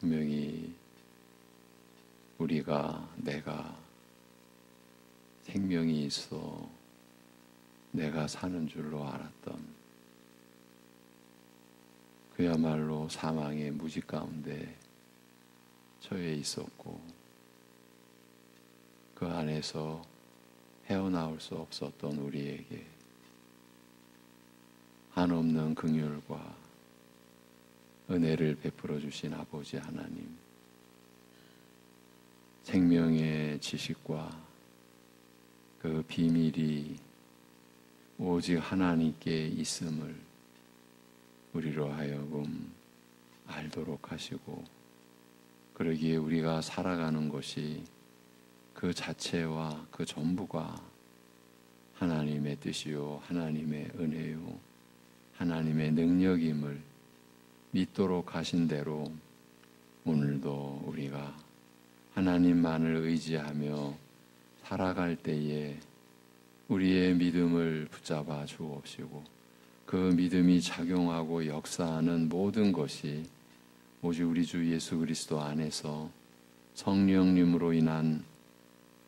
분명히 내가 생명이 있어 내가 사는 줄로 알았던 그야말로 사망의 무지 가운데 처해 있었고 그 안에서 헤어나올 수 없었던 우리에게 한없는 긍휼과 은혜를 베풀어 주신 아버지 하나님, 생명의 지식과 그 비밀이 오직 하나님께 있음을 우리로 하여금 알도록 하시고, 그러기에 우리가 살아가는 것이 그 자체와 그 전부가 하나님의 뜻이요 하나님의 은혜요 하나님의 능력임을 믿도록 하신 대로 오늘도 우리가 하나님만을 의지하며 살아갈 때에 우리의 믿음을 붙잡아 주옵시고, 그 믿음이 작용하고 역사하는 모든 것이 오직 우리 주 예수 그리스도 안에서 성령님으로 인한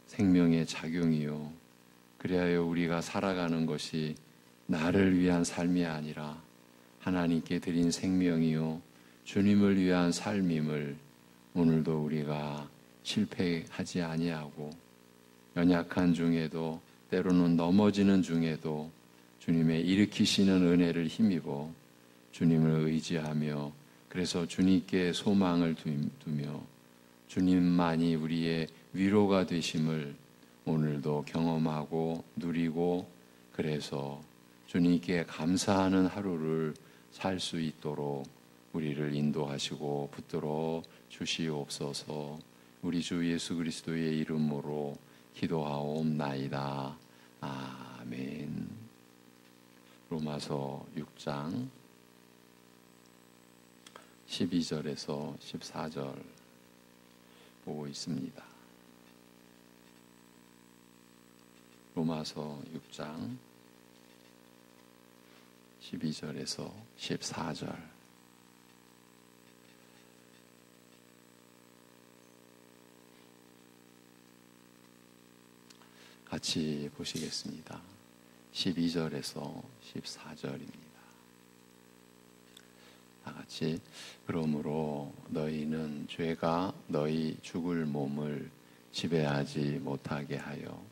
생명의 작용이요, 그리하여 우리가 살아가는 것이 나를 위한 삶이 아니라 하나님께 드린 생명이요 주님을 위한 삶임을 오늘도 우리가 실패하지 아니하고, 연약한 중에도 때로는 넘어지는 중에도 주님의 일으키시는 은혜를 힘입어 주님을 의지하며, 그래서 주님께 소망을 두며 주님만이 우리의 위로가 되심을 오늘도 경험하고 누리고, 그래서 주님께 감사하는 하루를 살 수 있도록 우리를 인도하시고 붙들어 주시옵소서. 우리 주 예수 그리스도의 이름으로 기도하옵나이다. 아멘. 로마서 6장 12절에서 14절 보고 있습니다. 로마서 6장 12절에서 14절. 같이 보시겠습니다. 12절에서 14절입니다. 다 같이. 그러므로 너희는 죄가 너희 죽을 몸을 지배하지 못하게 하여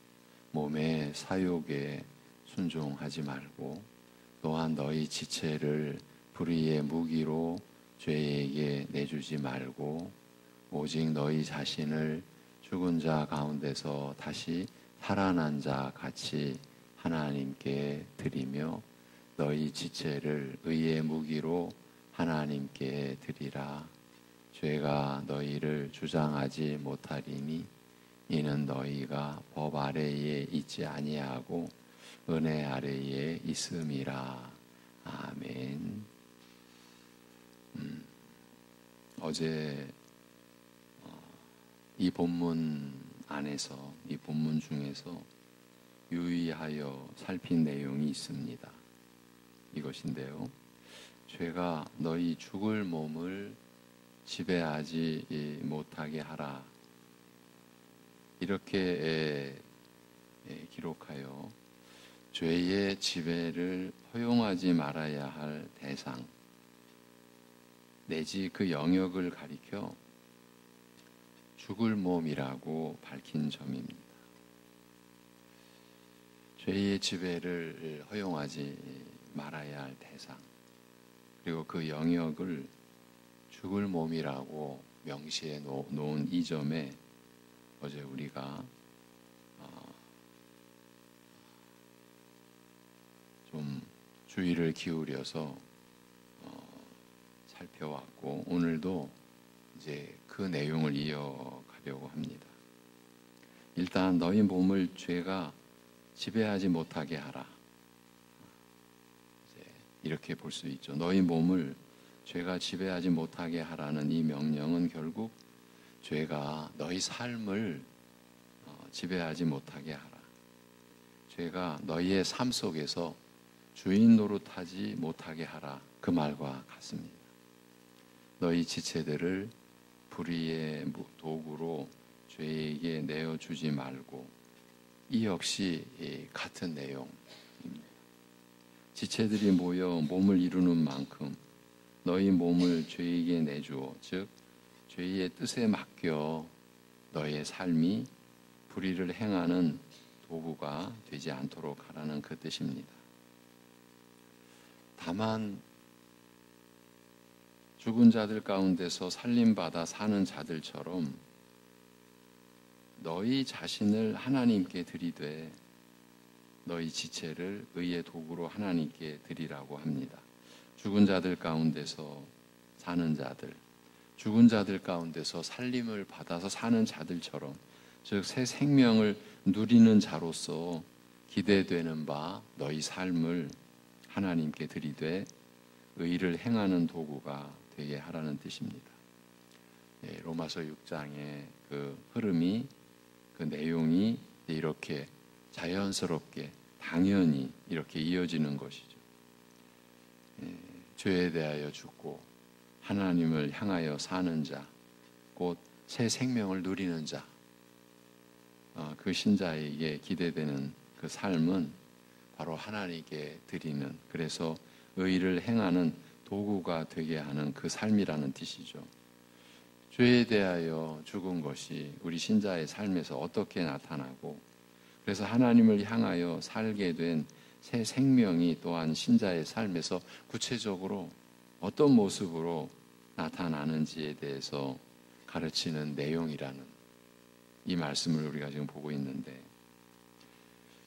몸의 사욕에 순종하지 말고, 또한 너희 지체를 불의의 무기로 죄에게 내주지 말고, 오직 너희 자신을 죽은 자 가운데서 다시 살아난 자 같이 하나님께 드리며 너희 지체를 의의 무기로 하나님께 드리라. 죄가 너희를 주장하지 못하리니 이는 너희가 법 아래에 있지 아니하고 은혜 아래에 있음이라. 아멘. 어제 이 본문 안에서, 이 본문 중에서 유의하여 살핀 내용이 있습니다. 이것인데요, 죄가 너희 죽을 몸을 지배하지 못하게 하라, 이렇게 기록하여 죄의 지배를 허용하지 말아야 할 대상 내지 그 영역을 가리켜 죽을 몸이라고 밝힌 점입니다. 죄의 지배를 허용하지 말아야 할 대상, 그리고 그 영역을 죽을 몸이라고 명시해 놓은 이 점에 어제 우리가 좀 주의를 기울여서 살펴왔고, 오늘도 이제 그 내용을 이어가려고 합니다. 일단 너희 몸을 죄가 지배하지 못하게 하라, 이렇게 볼 수 있죠. 너희 몸을 죄가 지배하지 못하게 하라는 이 명령은 결국 죄가 너희 삶을 지배하지 못하게 하라, 죄가 너희의 삶 속에서 주인 노릇하지 못하게 하라, 그 말과 같습니다. 너희 지체들을 불의의 도구로 죄에게 내어주지 말고, 이 역시 같은 내용입니다. 지체들이 모여 몸을 이루는 만큼 너희 몸을 죄에게 내주어, 즉 죄의 뜻에 맡겨 너의 삶이 불의를 행하는 도구가 되지 않도록 하라는 그 뜻입니다. 다만 죽은 자들 가운데서 살림받아 사는 자들처럼 너희 자신을 하나님께 드리되 너희 지체를 의의 도구로 하나님께 드리라고 합니다. 죽은 자들 가운데서 사는 자들, 죽은 자들 가운데서 살림을 받아서 사는 자들처럼, 즉 새 생명을 누리는 자로서 기대되는 바 너희 삶을 하나님께 드리되 의를 행하는 도구가 되게 하라는 뜻입니다. 로마서 6장의 그 흐름이, 그 내용이 이렇게 자연스럽게 당연히 이렇게 이어지는 것이죠. 죄에 대하여 죽고 하나님을 향하여 사는 자, 곧 새 생명을 누리는 자, 그 신자에게 기대되는 그 삶은 바로 하나님께 드리는, 그래서 의를 행하는 도구가 되게 하는 그 삶이라는 뜻이죠. 죄에 대하여 죽은 것이 우리 신자의 삶에서 어떻게 나타나고, 그래서 하나님을 향하여 살게 된 새 생명이 또한 신자의 삶에서 구체적으로 어떤 모습으로 나타나는지에 대해서 가르치는 내용이라는 이 말씀을 우리가 지금 보고 있는데,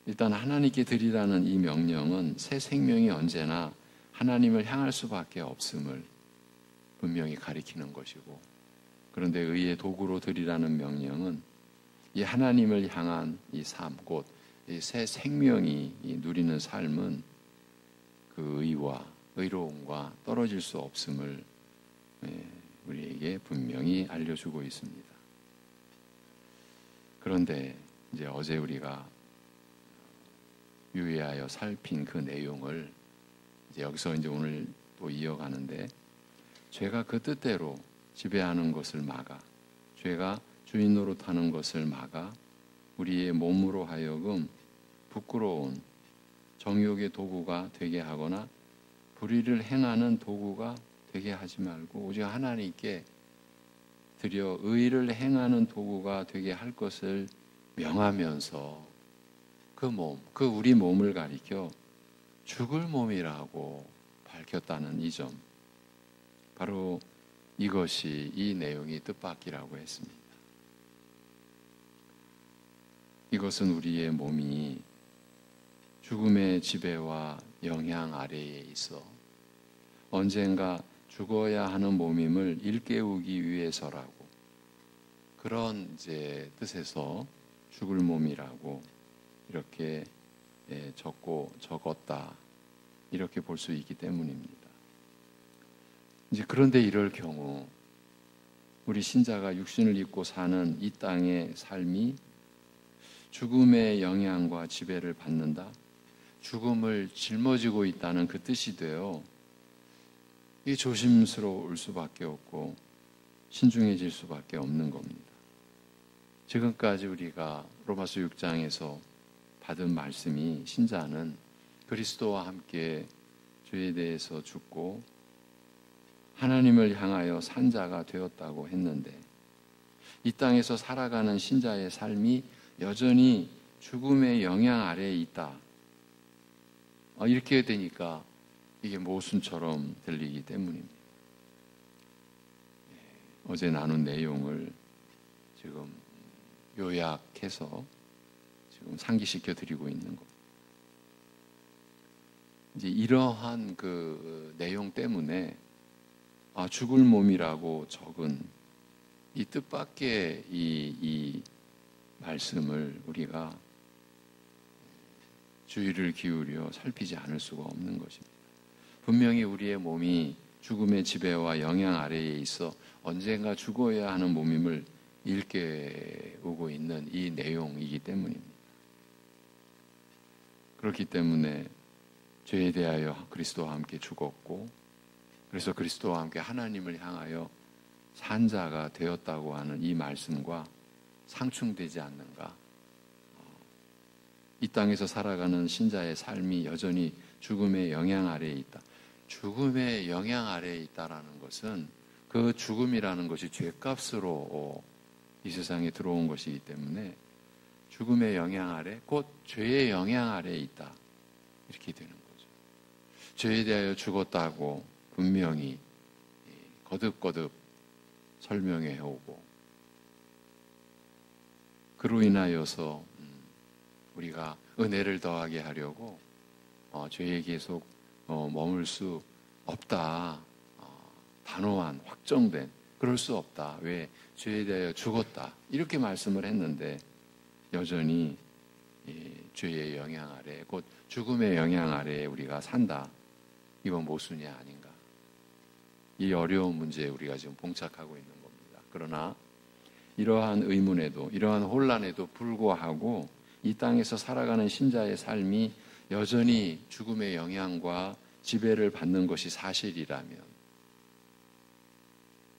일단 하나님께 드리라는 이 명령은 새 생명이 언제나 하나님을 향할 수밖에 없음을 분명히 가리키는 것이고, 그런데 의의 도구로 드리라는 명령은 이 하나님을 향한 이 삶, 곧 이 새 생명이 누리는 삶은 그 의와 의로움과 떨어질 수 없음을 우리에게 분명히 알려주고 있습니다. 그런데 이제 어제 우리가 유의하여 살핀 그 내용을 이제 여기서 이제 오늘 또 이어가는데, 죄가 그 뜻대로 지배하는 것을 막아, 죄가 주인 노릇하는 것을 막아 우리의 몸으로 하여금 부끄러운 정욕의 도구가 되게 하거나 불의를 행하는 도구가 되게 하지 말고, 오직 하나님께 드려 의를 행하는 도구가 되게 할 것을 명하면서 그 몸, 그 우리 몸을 가리켜 죽을 몸이라고 밝혔다는 이 점, 바로 이것이 이 내용이 뜻밖이라고 했습니다. 이것은 우리의 몸이 죽음의 지배와 영향 아래에 있어 언젠가 죽어야 하는 몸임을 일깨우기 위해서라고, 그런 이제 뜻에서 죽을 몸이라고 이렇게 적었다, 이렇게 볼 수 있기 때문입니다. 이제 그런데 이럴 경우 우리 신자가 육신을 입고 사는 이 땅의 삶이 죽음의 영향과 지배를 받는다, 죽음을 짊어지고 있다는 그 뜻이 되어 이 조심스러울 수밖에 없고 신중해질 수밖에 없는 겁니다. 지금까지 우리가 로마서 6장에서 받은 말씀이, 신자는 그리스도와 함께 죄에 대해서 죽고 하나님을 향하여 산 자가 되었다고 했는데, 이 땅에서 살아가는 신자의 삶이 여전히 죽음의 영향 아래에 있다, 이렇게 되니까 이게 모순처럼 들리기 때문입니다. 어제 나눈 내용을 지금 요약해서 지금 상기시켜 드리고 있는 것. 이제 이러한 그 내용 때문에 죽을 몸이라고 적은 이 뜻밖의 이 말씀을 우리가 주의를 기울여 살피지 않을 수가 없는 것입니다. 분명히 우리의 몸이 죽음의 지배와 영향 아래에 있어 언젠가 죽어야 하는 몸임을 일깨우고 있는 이 내용이기 때문입니다. 그렇기 때문에 죄에 대하여 그리스도와 함께 죽었고, 그래서 그리스도와 함께 하나님을 향하여 산자가 되었다고 하는 이 말씀과 상충되지 않는가? 이 땅에서 살아가는 신자의 삶이 여전히 죽음의 영향 아래에 있다. 죽음의 영향 아래에 있다라는 것은 그 죽음이라는 것이 죄값으로 이 세상에 들어온 것이기 때문에 죽음의 영향 아래, 곧 죄의 영향 아래에 있다. 이렇게 되는 거죠. 죄에 대하여 죽었다고 분명히 거듭거듭 설명해 오고, 그로 인하여서 우리가 은혜를 더하게 하려고 죄에 계속 머물 수 없다. 단호한, 확정된, 그럴 수 없다. 왜? 죄에 대하여 죽었다. 이렇게 말씀을 했는데 여전히 죄의 영향 아래, 곧 죽음의 영향 아래에 우리가 산다. 이건 모순이 아닌가. 이 어려운 문제에 우리가 지금 봉착하고 있는 겁니다. 그러나 이러한 의문에도, 이러한 혼란에도 불구하고 이 땅에서 살아가는 신자의 삶이 여전히 죽음의 영향과 지배를 받는 것이 사실이라면,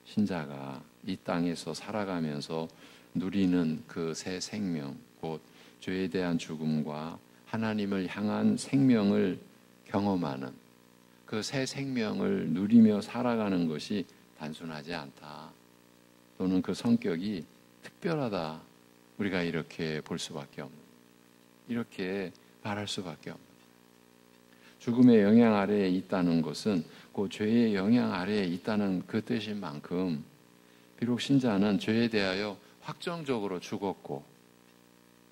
신자가 이 땅에서 살아가면서 누리는 그 새 생명, 곧 죄에 대한 죽음과 하나님을 향한 생명을 경험하는 그 새 생명을 누리며 살아가는 것이 단순하지 않다. 또는 그 성격이 특별하다. 우리가 이렇게 볼 수밖에 없는, 이렇게 말할 수밖에 없는. 죽음의 영향 아래에 있다는 것은 그 죄의 영향 아래에 있다는 그 뜻인 만큼, 비록 신자는 죄에 대하여 확정적으로 죽었고,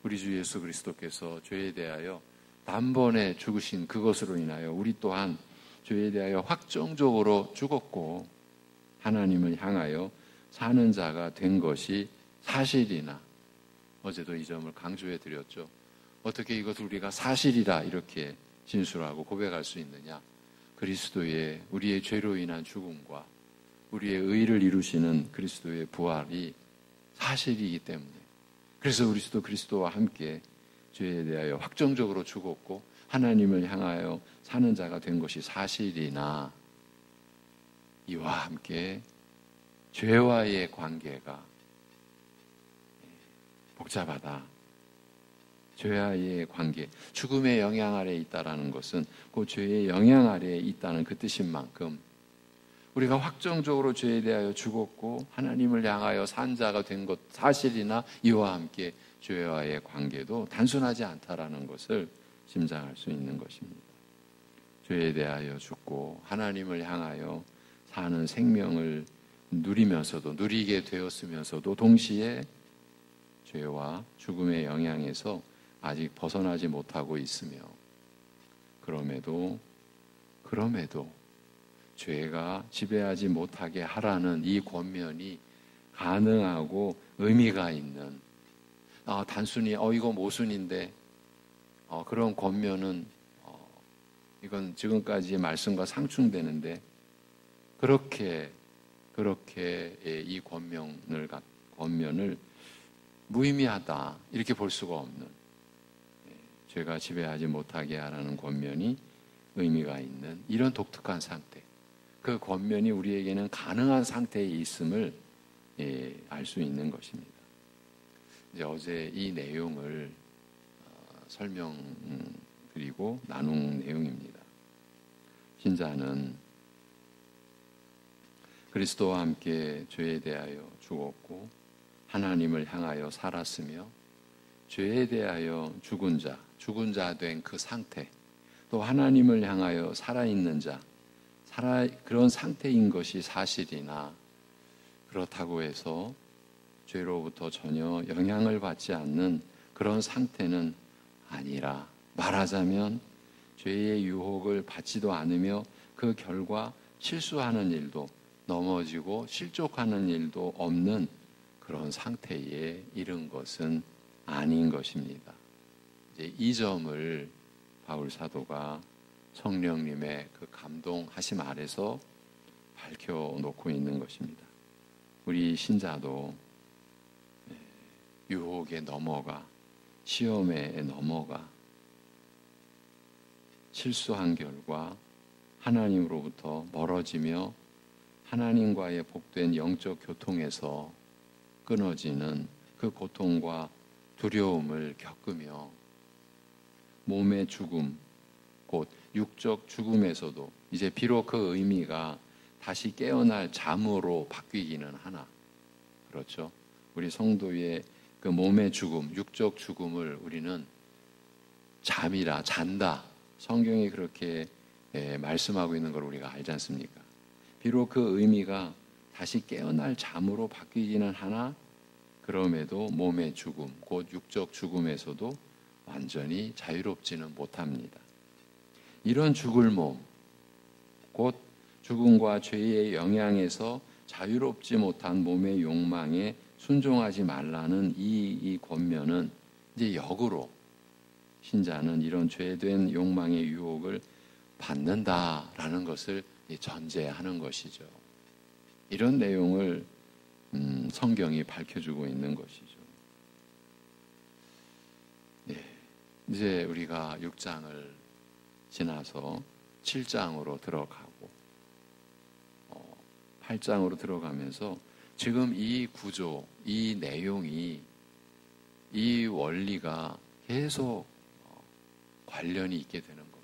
우리 주 예수 그리스도께서 죄에 대하여 단번에 죽으신 그것으로 인하여 우리 또한 죄에 대하여 확정적으로 죽었고 하나님을 향하여 사는 자가 된 것이 사실이나, 어제도 이 점을 강조해 드렸죠. 어떻게 이것을 우리가 사실이라 이렇게 진술하고 고백할 수 있느냐? 그리스도의, 우리의 죄로 인한 죽음과 우리의 의를 이루시는 그리스도의 부활이 사실이기 때문에, 그래서 우리도 그리스도와 함께 죄에 대하여 확정적으로 죽었고 하나님을 향하여 사는 자가 된 것이 사실이나, 이와 함께 죄와의 관계가 복잡하다. 죄와의 관계, 죽음의 영향 아래에 있다라는 것은 그 죄의 영향 아래에 있다는 그 뜻인 만큼, 우리가 확정적으로 죄에 대하여 죽었고 하나님을 향하여 산 자가 된 것 사실이나, 이와 함께 죄와의 관계도 단순하지 않다라는 것을 짐작할 수 있는 것입니다. 죄에 대하여 죽고 하나님을 향하여 사는 생명을 누리면서도, 누리게 되었으면서도 동시에 죄와 죽음의 영향에서 아직 벗어나지 못하고 있으며, 그럼에도 죄가 지배하지 못하게 하라는 이 권면이 가능하고 의미가 있는, 단순히 이거 모순인데 그런 권면은 이건 지금까지의 말씀과 상충되는데, 그렇게 이 권면을 무의미하다 이렇게 볼 수가 없는, 죄가 지배하지 못하게 하라는 권면이 의미가 있는 이런 독특한 상태, 그 권면이 우리에게는 가능한 상태에 있음을 알 수 있는 것입니다. 이제 어제 이 내용을 설명드리고 나눈 내용입니다. 신자는 그리스도와 함께 죄에 대하여 죽었고 하나님을 향하여 살았으며, 죄에 대하여 죽은 자 된 그 상태, 또 하나님을 향하여 살아있는 자, 그런 상태인 것이 사실이나, 그렇다고 해서 죄로부터 전혀 영향을 받지 않는 그런 상태는 아니라, 말하자면 죄의 유혹을 받지도 않으며 그 결과 실수하는 일도, 넘어지고 실족하는 일도 없는 그런 상태에 이른 것은 아닌 것입니다. 이제 이 점을 바울 사도가 성령님의 그 감동하심 아래서 밝혀놓고 있는 것입니다. 우리 신자도 유혹에 넘어가, 시험에 넘어가 실수한 결과 하나님으로부터 멀어지며 하나님과의 복된 영적 교통에서 끊어지는 그 고통과 두려움을 겪으며 몸의 죽음, 곧 육적 죽음에서도 이제 비록 그 의미가 다시 깨어날 잠으로 바뀌기는 하나, 그렇죠? 우리 성도의 그 몸의 죽음, 육적 죽음을 우리는 잠이라, 잔다. 성경이 그렇게 말씀하고 있는 걸 우리가 알지 않습니까? 비록 그 의미가 다시 깨어날 잠으로 바뀌기는 하나, 그럼에도 몸의 죽음, 곧 육적 죽음에서도 완전히 자유롭지는 못합니다. 이런 죽을 몸, 곧 죽음과 죄의 영향에서 자유롭지 못한 몸의 욕망에 순종하지 말라는 이 권면은 이제 역으로 신자는 이런 죄된 욕망의 유혹을 받는다라는 것을 전제하는 것이죠. 이런 내용을 성경이 밝혀주고 있는 것이죠. 네, 이제 우리가 6장을 지나서 7장으로 들어가고 8장으로 들어가면서 지금 이 구조, 이 내용이, 이 원리가 계속 관련이 있게 되는 겁니다.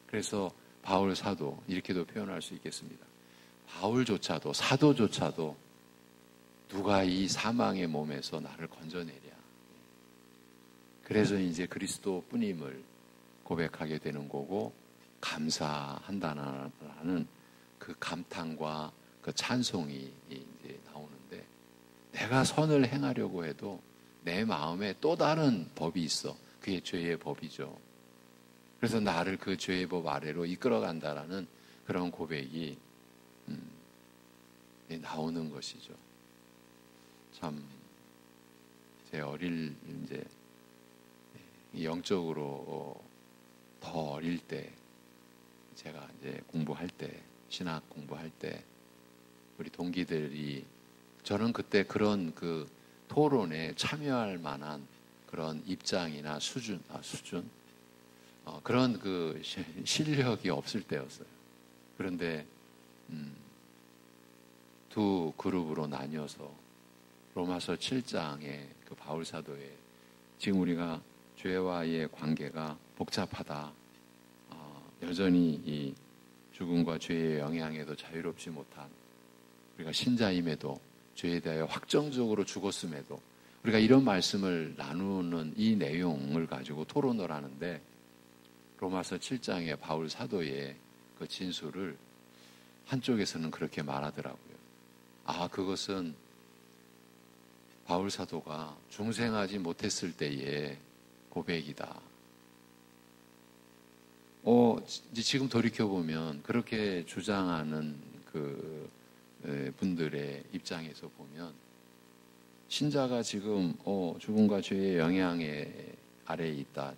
그래서 바울 사도 이렇게도 표현할 수 있겠습니다. 바울조차도, 사도조차도 누가 이 사망의 몸에서 나를 건져내랴. 그래서 이제 그리스도 뿐임을 고백하게 되는 거고, 감사한다는 그 감탄과 그 찬송이 이제 나오는데, 내가 선을 행하려고 해도 내 마음에 또 다른 법이 있어. 그게 죄의 법이죠. 그래서 나를 그 죄의 법 아래로 이끌어간다라는 그런 고백이 나오는 것이죠. 참, 제 어릴, 이제, 영적으로 더 어릴 때, 제가 이제 공부할 때, 신학 공부할 때, 우리 동기들이, 저는 그때 그런 그 토론에 참여할 만한 그런 입장이나 수준, 그런 그 실력이 없을 때였어요. 그런데, 두 그룹으로 나뉘어서 로마서 7장의 그 바울 사도의 지금 우리가 죄와의 관계가 복잡하다. 여전히 이 죽음과 죄의 영향에도 자유롭지 못한 우리가 신자임에도 죄에 대하여 확정적으로 죽었음에도 우리가 이런 말씀을 나누는 이 내용을 가지고 토론을 하는데 로마서 7장의 바울 사도의 그 진술을 한쪽에서는 그렇게 말하더라고요. 그것은 바울 사도가 중생하지 못했을 때의 고백이다. 이제 지금 돌이켜보면 그렇게 주장하는 그 분들의 입장에서 보면 신자가 지금 죽음과 죄의 영향에 아래에 있다.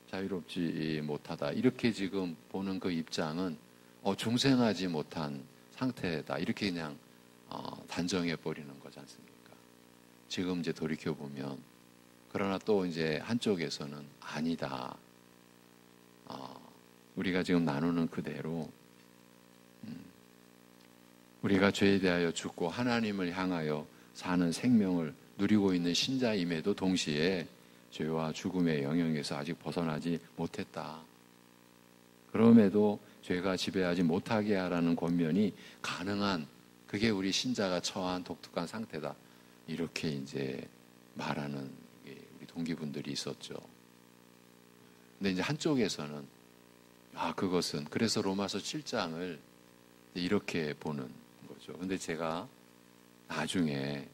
자유롭지 못하다. 이렇게 지금 보는 그 입장은 중생하지 못한 상태다. 이렇게 그냥 단정해버리는 거지 않습니까? 지금 이제 돌이켜보면 그러나 또 이제 한쪽에서는 아니다. 우리가 지금 나누는 그대로 우리가 죄에 대하여 죽고 하나님을 향하여 사는 생명을 누리고 있는 신자임에도 동시에 죄와 죽음의 영역에서 아직 벗어나지 못했다. 그럼에도 죄가 지배하지 못하게 하라는 권면이 가능한 그게 우리 신자가 처한 독특한 상태다. 이렇게 이제 말하는 우리 동기분들이 있었죠. 근데 이제 한쪽에서는 그것은 그래서 로마서 7장을 이렇게 보는 거죠. 근데 제가 나중에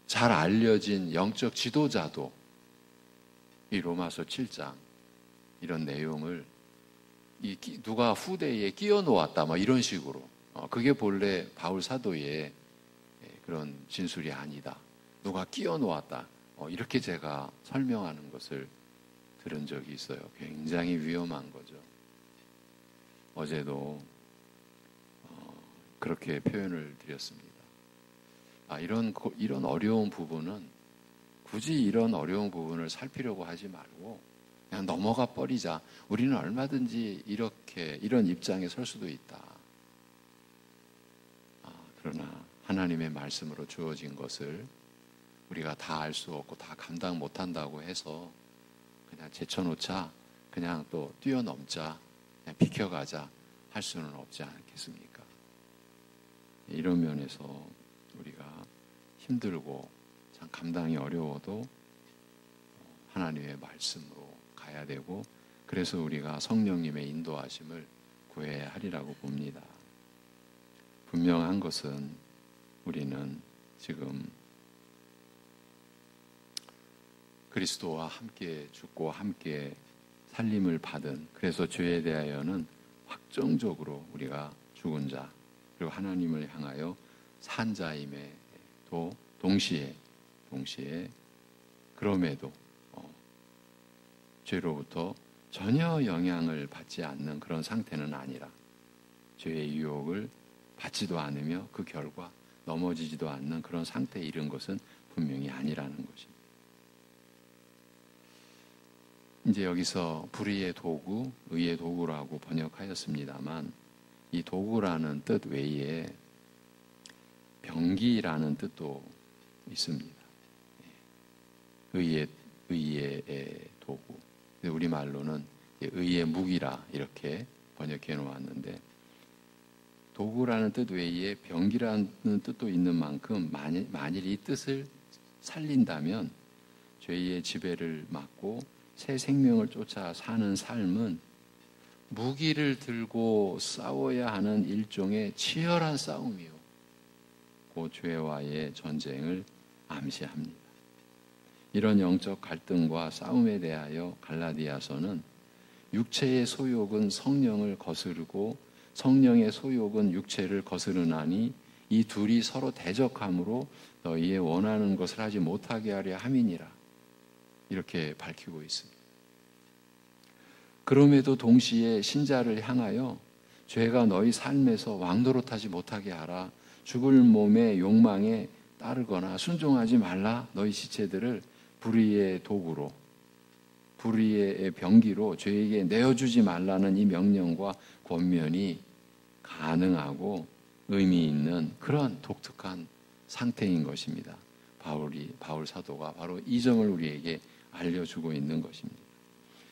잘 알려진 영적 지도자도 이 로마서 7장 이런 내용을 누가 후대에 끼워 놓았다 이런 식으로 그게 본래 바울 사도의 그런 진술이 아니다. 누가 끼워 놓았다. 이렇게 제가 설명하는 것을 들은 적이 있어요. 굉장히 위험한 거죠. 어제도 그렇게 표현을 드렸습니다. 이런 어려운 부분은 굳이 이런 어려운 부분을 살피려고 하지 말고 그냥 넘어가 버리자. 우리는 얼마든지 이런 입장에 설 수도 있다. 하나님의 말씀으로 주어진 것을 우리가 다 알 수 없고 다 감당 못한다고 해서 그냥 제쳐놓자, 그냥 또 뛰어넘자, 그냥 비켜가자 할 수는 없지 않겠습니까? 이런 면에서 우리가 힘들고 참 감당이 어려워도 하나님의 말씀으로 가야 되고, 그래서 우리가 성령님의 인도하심을 구해야 하리라고 봅니다. 분명한 것은 우리는 지금 그리스도와 함께 죽고 함께 살림을 받은, 그래서 죄에 대하여는 확정적으로 우리가 죽은 자, 그리고 하나님을 향하여 산 자임에도 동시에 그럼에도 죄로부터 전혀 영향을 받지 않는 그런 상태는 아니라, 죄의 유혹을 받지도 않으며 그 결과 넘어지지도 않는 그런 상태에 이른 것은 분명히 아니라는 것입니다. 이제 여기서 불의의 도구, 의의 도구라고 번역하였습니다만, 이 도구라는 뜻 외에 병기라는 뜻도 있습니다. 의의 도구. 우리말로는 의의 무기라 이렇게 번역해 놓았는데, 도구라는 뜻 외에 병기라는 뜻도 있는 만큼 만일 이 뜻을 살린다면 죄의 지배를 막고 새 생명을 쫓아 사는 삶은 무기를 들고 싸워야 하는 일종의 치열한 싸움이요, 그 죄와의 전쟁을 암시합니다. 이런 영적 갈등과 싸움에 대하여 갈라디아서는 육체의 소욕은 성령을 거스르고 성령의 소욕은 육체를 거스르나니 이 둘이 서로 대적함으로 너희의 원하는 것을 하지 못하게 하려 함이니라, 이렇게 밝히고 있습니다. 그럼에도 동시에 신자를 향하여 죄가 너희 삶에서 왕노릇하지 못하게 하라, 죽을 몸의 욕망에 따르거나 순종하지 말라, 너희 지체들을 불의의 도구로, 불의의 병기로 죄에게 내어주지 말라는 이 명령과 권면이 가능하고 의미 있는 그런 독특한 상태인 것입니다. 바울 사도가 바로 이 점을 우리에게 알려주고 있는 것입니다.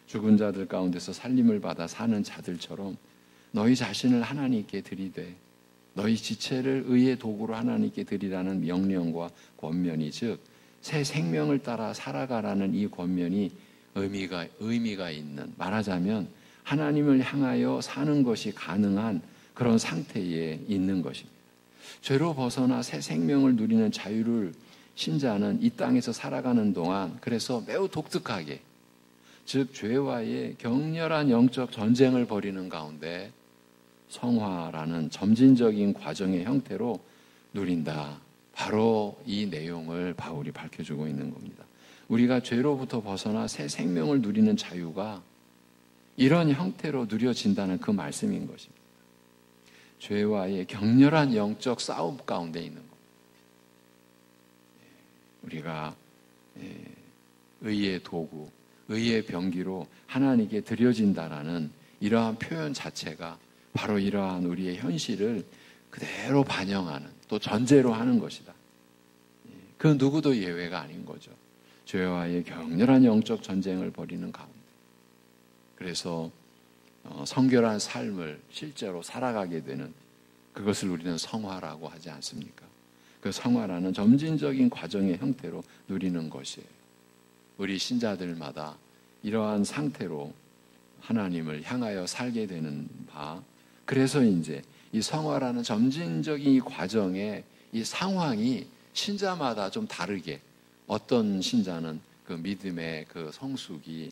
죽은 자들 가운데서 살림을 받아 사는 자들처럼 너희 자신을 하나님께 드리되 너희 지체를 의의 도구로 하나님께 드리라는 명령과 권면이, 즉 새 생명을 따라 살아가라는 이 권면이 의미가 있는, 말하자면 하나님을 향하여 사는 것이 가능한 그런 상태에 있는 것입니다. 죄로 벗어나 새 생명을 누리는 자유를 신자는 이 땅에서 살아가는 동안 그래서 매우 독특하게, 즉 죄와의 격렬한 영적 전쟁을 벌이는 가운데 성화라는 점진적인 과정의 형태로 누린다. 바로 이 내용을 바울이 밝혀주고 있는 겁니다. 우리가 죄로부터 벗어나 새 생명을 누리는 자유가 이런 형태로 누려진다는 그 말씀인 것입니다. 죄와의 격렬한 영적 싸움 가운데 있는 겁니다. 우리가 의의 도구, 의의 병기로 하나님께 드려진다라는 이러한 표현 자체가 바로 이러한 우리의 현실을 그대로 반영하는, 또 전제로 하는 것이다. 그 누구도 예외가 아닌 거죠. 죄와의 격렬한 영적 전쟁을 벌이는 가운데, 그래서 성결한 삶을 실제로 살아가게 되는, 그것을 우리는 성화라고 하지 않습니까? 그 성화라는 점진적인 과정의 형태로 누리는 것이에요. 우리 신자들마다 이러한 상태로 하나님을 향하여 살게 되는 바, 그래서 이제 이 성화라는 점진적인 이 과정의 이 상황이 신자마다 좀 다르게, 어떤 신자는 그 믿음의 그 성숙이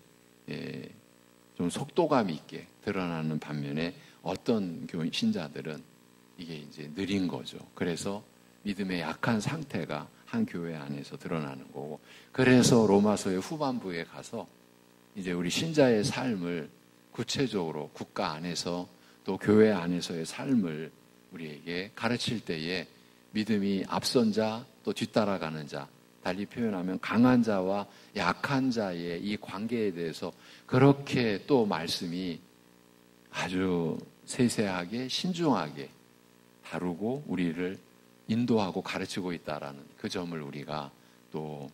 좀 속도감 있게 드러나는 반면에 어떤 신자들은 이게 이제 느린 거죠. 그래서 믿음의 약한 상태가 한 교회 안에서 드러나는 거고, 그래서 로마서의 후반부에 가서 이제 우리 신자의 삶을 구체적으로 국가 안에서 또 교회 안에서의 삶을 우리에게 가르칠 때에 믿음이 앞선 자, 또 뒤따라가는 자, 달리 표현하면 강한 자와 약한 자의 이 관계에 대해서 그렇게 또 말씀이 아주 세세하게 신중하게 다루고 우리를 인도하고 가르치고 있다라는 그 점을 우리가 또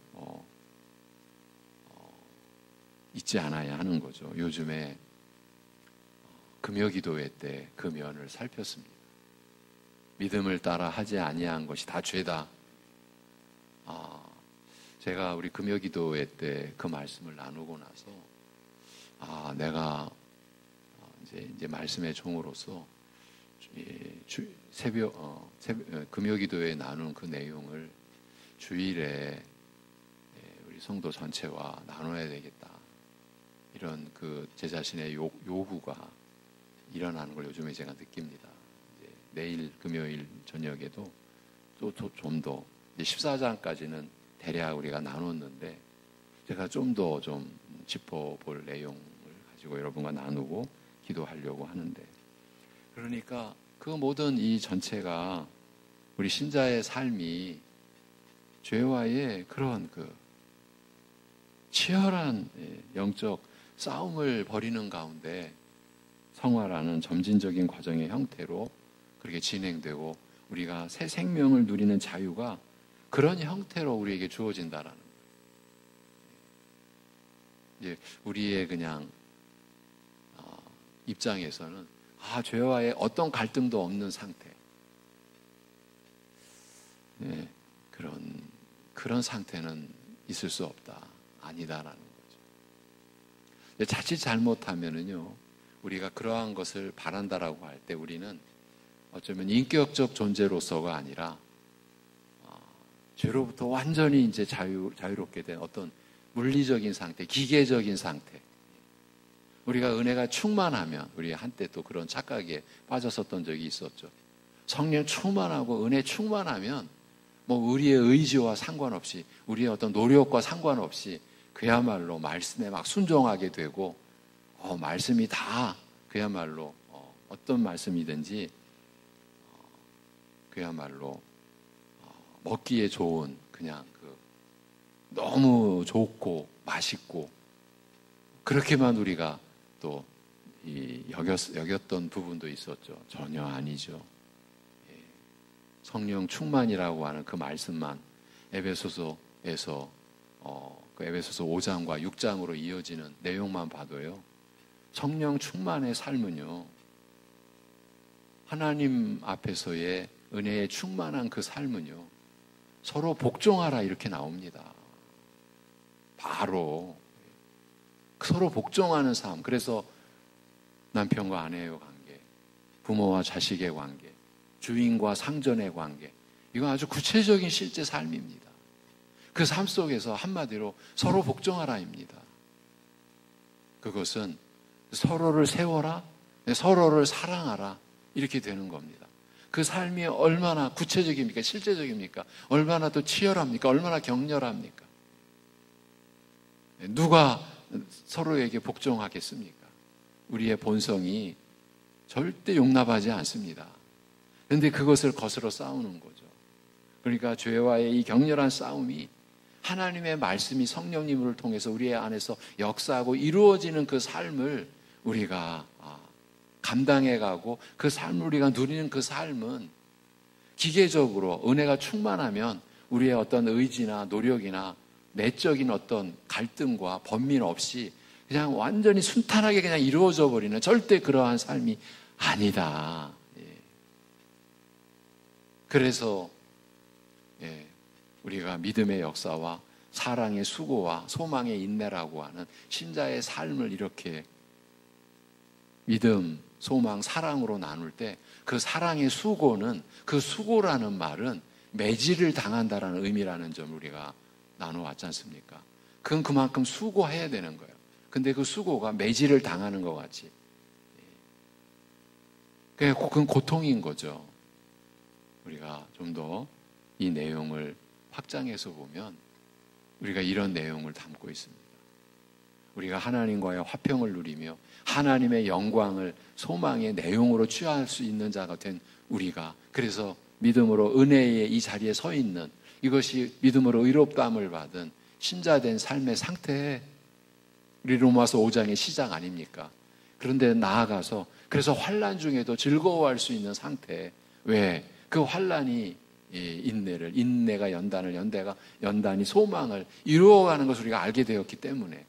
잊지 않아야 하는 거죠. 요즘에 금요기도회 때 그 면을 살폈습니다. 믿음을 따라 하지 아니한 것이 다 죄다. 제가 우리 금요기도회 때 그 말씀을 나누고 나서 내가 이제 말씀의 종으로서 금요기도에 나눈 그 내용을 주일에 우리 성도 전체와 나눠야 되겠다. 이런 그 제 자신의 요구가 일어나는 걸 요즘에 제가 느낍니다. 이제 내일 금요일 저녁에도 또 좀 더 14장까지는 대략 우리가 나눴는데 제가 좀 더 좀 짚어볼 내용을 가지고 여러분과 나누고 기도하려고 하는데, 그러니까 그 모든 이 전체가 우리 신자의 삶이 죄와의 그런 그 치열한 영적 싸움을 벌이는 가운데 성화라는 점진적인 과정의 형태로 그렇게 진행되고 우리가 새 생명을 누리는 자유가 그런 형태로 우리에게 주어진다라는 거예요. 이제 우리의 그냥 입장에서는 죄와의 어떤 갈등도 없는 상태, 그런 상태는 있을 수 없다, 아니다라는 거죠. 자칫 잘못하면은요, 우리가 그러한 것을 바란다라고 할 때 우리는 어쩌면 인격적 존재로서가 아니라 죄로부터 완전히 이제 자유롭게 된 어떤 물리적인 상태, 기계적인 상태. 우리가 은혜가 충만하면, 우리 한때 또 그런 착각에 빠졌었던 적이 있었죠. 성령 충만하고 은혜 충만하면 뭐 우리의 의지와 상관없이, 우리의 어떤 노력과 상관없이 그야말로 말씀에 막 순종하게 되고, 말씀이 다 그야말로 어떤 말씀이든지 그야말로 먹기에 좋은, 그냥 너무 좋고 맛있고 그렇게만 우리가 또 여겼던 부분도 있었죠. 전혀 아니죠. 성령 충만이라고 하는 그 말씀만 에베소서에서 그 에베소서 5장과 6장으로 이어지는 내용만 봐도요, 성령 충만의 삶은요, 하나님 앞에서의 은혜에 충만한 그 삶은요, 서로 복종하라 이렇게 나옵니다. 바로 서로 복종하는 삶. 그래서 남편과 아내의 관계, 부모와 자식의 관계, 주인과 상전의 관계, 이건 아주 구체적인 실제 삶입니다. 그 삶 속에서 한마디로 서로 복종하라입니다. 그것은 서로를 세워라, 서로를 사랑하라, 이렇게 되는 겁니다. 그 삶이 얼마나 구체적입니까? 실제적입니까? 얼마나 또 치열합니까? 얼마나 격렬합니까? 누가 서로에게 복종하겠습니까? 우리의 본성이 절대 용납하지 않습니다. 그런데 그것을 거스러 싸우는 거죠. 그러니까 죄와의 이 격렬한 싸움이 하나님의 말씀이 성령님을 통해서 우리 안에서 역사하고 이루어지는 그 삶을 우리가 감당해가고, 그 삶을 우리가 누리는 그 삶은 기계적으로 은혜가 충만하면 우리의 어떤 의지나 노력이나 내적인 어떤 갈등과 번민 없이 그냥 완전히 순탄하게 그냥 이루어져 버리는, 절대 그러한 삶이 아니다. 그래서 우리가 믿음의 역사와 사랑의 수고와 소망의 인내라고 하는 신자의 삶을 이렇게 믿음, 소망, 사랑으로 나눌 때, 그 사랑의 수고는, 그 수고라는 말은 매질을 당한다라는 의미라는 점을 우리가 나눠왔지 않습니까? 그건 그만큼 수고해야 되는 거예요. 근데 그 수고가 매질을 당하는 것 같이, 그건 고통인 거죠. 우리가 좀 더 이 내용을 확장해서 보면 우리가 이런 내용을 담고 있습니다. 우리가 하나님과의 화평을 누리며 하나님의 영광을 소망의 내용으로 취할 수 있는 자가 된 우리가, 그래서 믿음으로 은혜의 이 자리에 서 있는, 이것이 믿음으로 의롭다함을 받은 신자된 삶의 상태에 우리 로마서 5장의 시작 아닙니까? 그런데 나아가서 그래서 환난 중에도 즐거워할 수 있는 상태. 왜? 그 환난이 인내가 연단을, 연단이 소망을 이루어가는 것을 우리가 알게 되었기 때문에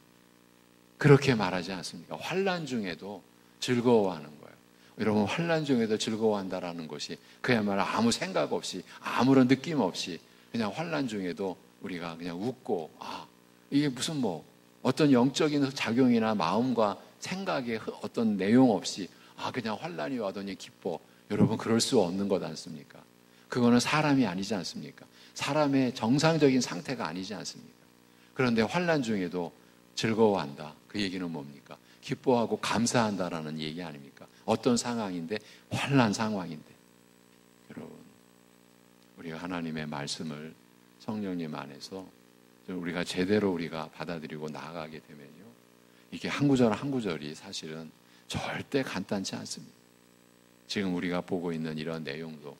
그렇게 말하지 않습니까? 환난 중에도 즐거워하는 거예요. 여러분, 환난 중에도 즐거워한다라는 것이 그야말로 아무 생각 없이, 아무런 느낌 없이 그냥 환난 중에도 우리가 그냥 웃고, 이게 무슨 어떤 영적인 작용이나 마음과 생각의 어떤 내용 없이 그냥 환난이 와더니 기뻐. 여러분, 그럴 수 없는 것 않습니까? 그거는 사람이 아니지 않습니까? 사람의 정상적인 상태가 아니지 않습니까? 그런데 환난 중에도 즐거워한다. 그 얘기는 뭡니까? 기뻐하고 감사한다라는 얘기 아닙니까? 어떤 상황인데? 환난 상황인데. 여러분, 우리가 하나님의 말씀을 성령님 안에서 우리가 제대로 우리가 받아들이고 나아가게 되면요, 이게 한 구절 한 구절이 사실은 절대 간단치 않습니다. 지금 우리가 보고 있는 이런 내용도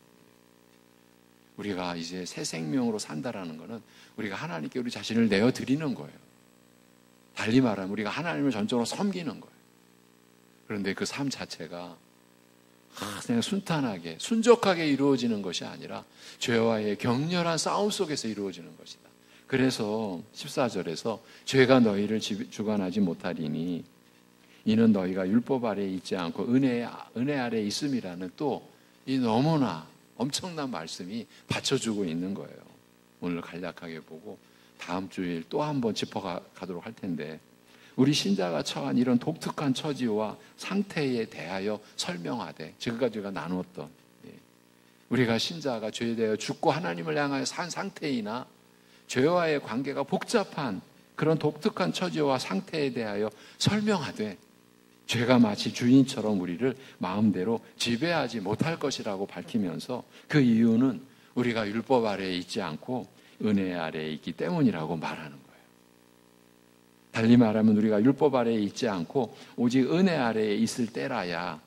우리가 이제 새 생명으로 산다라는 것은 우리가 하나님께 우리 자신을 내어드리는 거예요. 달리 말하면 우리가 하나님을 전적으로 섬기는 거예요. 그런데 그 삶 자체가 그냥 순탄하게, 순적하게 이루어지는 것이 아니라 죄와의 격렬한 싸움 속에서 이루어지는 것이다. 그래서 14절에서 죄가 너희를 주관하지 못하리니 이는 너희가 율법 아래에 있지 않고 은혜 아래에 있음이라는 또 이 너무나 엄청난 말씀이 받쳐주고 있는 거예요. 오늘 간략하게 보고 다음 주일 또 한번 짚어가도록 할 텐데, 우리 신자가 처한 이런 독특한 처지와 상태에 대하여 설명하되, 지금까지 우리가 나누었던 우리가 신자가 죄에 대하여 죽고 하나님을 향하여 산 상태이나 죄와의 관계가 복잡한 그런 독특한 처지와 상태에 대하여 설명하되, 죄가 마치 주인처럼 우리를 마음대로 지배하지 못할 것이라고 밝히면서 그 이유는 우리가 율법 아래에 있지 않고 은혜 아래에 있기 때문이라고 말하는 거예요. 달리 말하면 우리가 율법 아래에 있지 않고 오직 은혜 아래에 있을 때라야,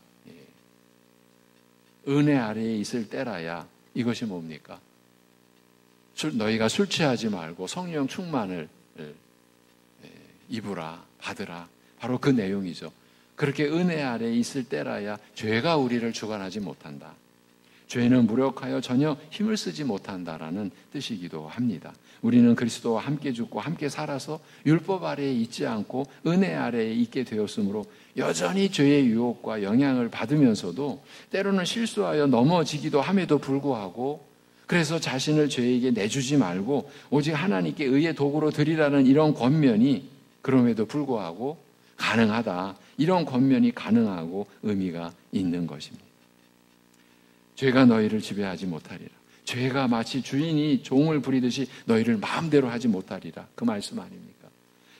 은혜 아래에 있을 때라야 이것이 뭡니까? 너희가 술 취하지 말고 성령 충만을 입으라, 받으라. 바로 그 내용이죠. 그렇게 은혜 아래에 있을 때라야 죄가 우리를 주관하지 못한다. 죄는 무력하여 전혀 힘을 쓰지 못한다라는 뜻이기도 합니다. 우리는 그리스도와 함께 죽고 함께 살아서 율법 아래에 있지 않고 은혜 아래에 있게 되었으므로 여전히 죄의 유혹과 영향을 받으면서도 때로는 실수하여 넘어지기도 함에도 불구하고, 그래서 자신을 죄에게 내주지 말고 오직 하나님께 의의 도구로 드리라는 이런 권면이 그럼에도 불구하고 가능하다. 이런 권면이 가능하고 의미가 있는 것입니다. 죄가 너희를 지배하지 못하리라. 죄가 마치 주인이 종을 부리듯이 너희를 마음대로 하지 못하리라. 그 말씀 아닙니까?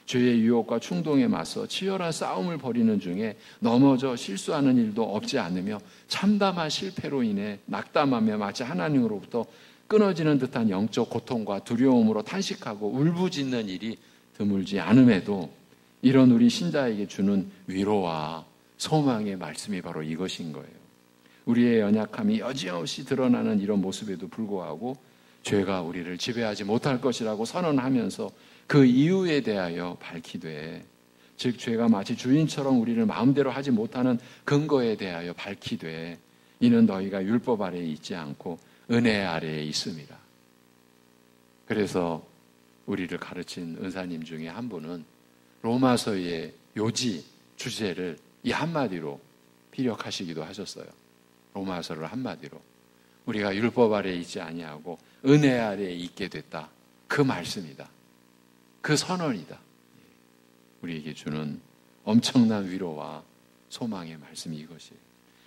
죄의 유혹과 충동에 맞서 치열한 싸움을 벌이는 중에 넘어져 실수하는 일도 없지 않으며 참담한 실패로 인해 낙담하며 마치 하나님으로부터 끊어지는 듯한 영적 고통과 두려움으로 탄식하고 울부짖는 일이 드물지 않음에도 이런 우리 신자에게 주는 위로와 소망의 말씀이 바로 이것인 거예요. 우리의 연약함이 여지없이 드러나는 이런 모습에도 불구하고 죄가 우리를 지배하지 못할 것이라고 선언하면서 그 이유에 대하여 밝히되, 즉 죄가 마치 주인처럼 우리를 마음대로 하지 못하는 근거에 대하여 밝히되, 이는 너희가 율법 아래에 있지 않고 은혜 아래에 있음이라. 그래서 우리를 가르친 은사님 중에 한 분은 로마서의 요지 주제를 이 한마디로 피력하시기도 하셨어요. 로마서를 한마디로 우리가 율법 아래에 있지 아니하고 은혜 아래에 있게 됐다. 그 말씀이다. 그 선언이다. 우리에게 주는 엄청난 위로와 소망의 말씀이 이것이에요.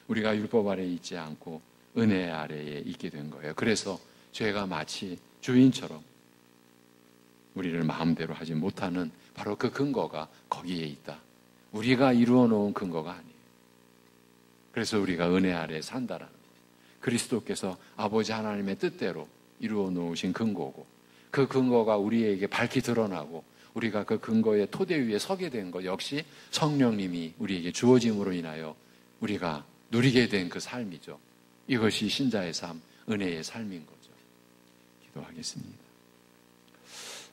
우리가 율법 아래에 있지 않고 은혜 아래에 있게 된 거예요. 그래서 죄가 마치 주인처럼 우리를 마음대로 하지 못하는 바로 그 근거가 거기에 있다. 우리가 이루어 놓은 근거가 아니에요. 그래서 우리가 은혜 아래에 산다라는 거예요. 그리스도께서 아버지 하나님의 뜻대로 이루어 놓으신 근거고, 그 근거가 우리에게 밝히 드러나고 우리가 그 근거의 토대 위에 서게 된 것 역시 성령님이 우리에게 주어짐으로 인하여 우리가 누리게 된 그 삶이죠. 이것이 신자의 삶, 은혜의 삶인 거죠. 기도하겠습니다.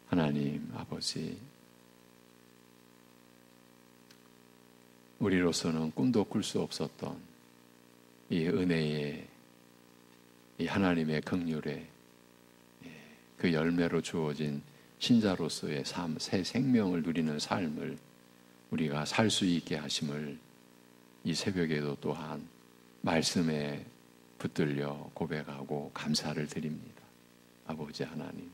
하나님 아버지, 우리로서는 꿈도 꿀 수 없었던 이 은혜의, 이 하나님의 긍휼의 그 열매로 주어진 신자로서의 삶, 새 생명을 누리는 삶을 우리가 살 수 있게 하심을 이 새벽에도 또한 말씀에 붙들려 고백하고 감사를 드립니다. 아버지 하나님,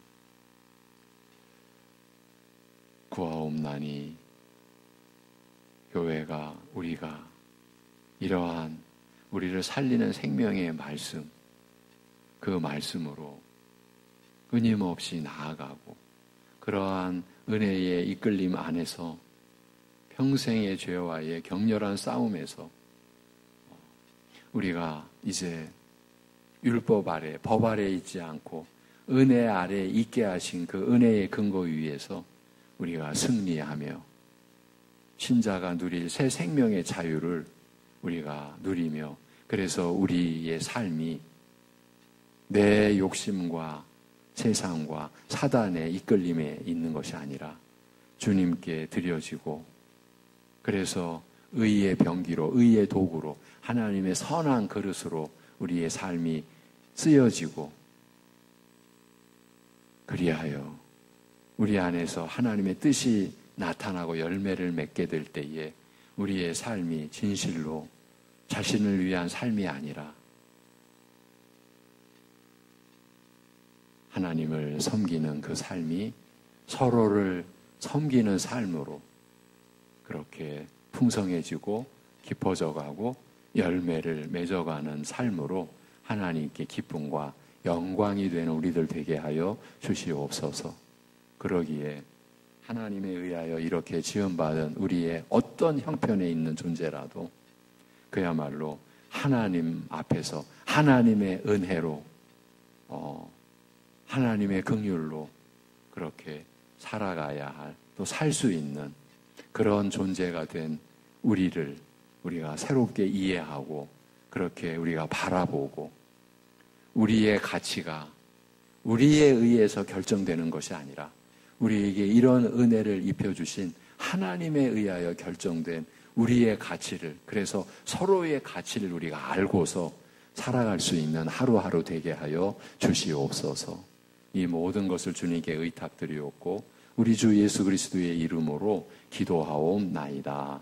구하옵나니 교회가, 우리가 이러한 우리를 살리는 생명의 말씀, 그 말씀으로 끊임없이 나아가고 그러한 은혜의 이끌림 안에서 평생의 죄와의 격렬한 싸움에서 우리가 이제 율법 아래, 법 아래 있지 않고 은혜 아래 있게 하신 그 은혜의 근거 위에서 우리가 승리하며 신자가 누릴 새 생명의 자유를 우리가 누리며, 그래서 우리의 삶이 내 욕심과 세상과 사단의 이끌림에 있는 것이 아니라 주님께 드려지고, 그래서 의의 병기로, 의의 도구로, 하나님의 선한 그릇으로 우리의 삶이 쓰여지고, 그리하여 우리 안에서 하나님의 뜻이 나타나고 열매를 맺게 될 때에 우리의 삶이 진실로 자신을 위한 삶이 아니라 하나님을 섬기는 그 삶이 서로를 섬기는 삶으로 그렇게 풍성해지고 깊어져 가고 열매를 맺어가는 삶으로 하나님께 기쁨과 영광이 되는 우리들 되게 하여 주시옵소서. 그러기에 하나님에 의하여 이렇게 지음받은 우리의 어떤 형편에 있는 존재라도 그야말로 하나님 앞에서 하나님의 은혜로 하나님의 긍휼로 그렇게 살아가야 할, 또 살 수 있는 그런 존재가 된 우리를 우리가 새롭게 이해하고 그렇게 우리가 바라보고, 우리의 가치가 우리에 의해서 결정되는 것이 아니라 우리에게 이런 은혜를 입혀주신 하나님에 의하여 결정된 우리의 가치를, 그래서 서로의 가치를 우리가 알고서 살아갈 수 있는 하루하루 되게 하여 주시옵소서. 이 모든 것을 주님께 의탁드리옵고 우리 주 예수 그리스도의 이름으로 기도하옵나이다.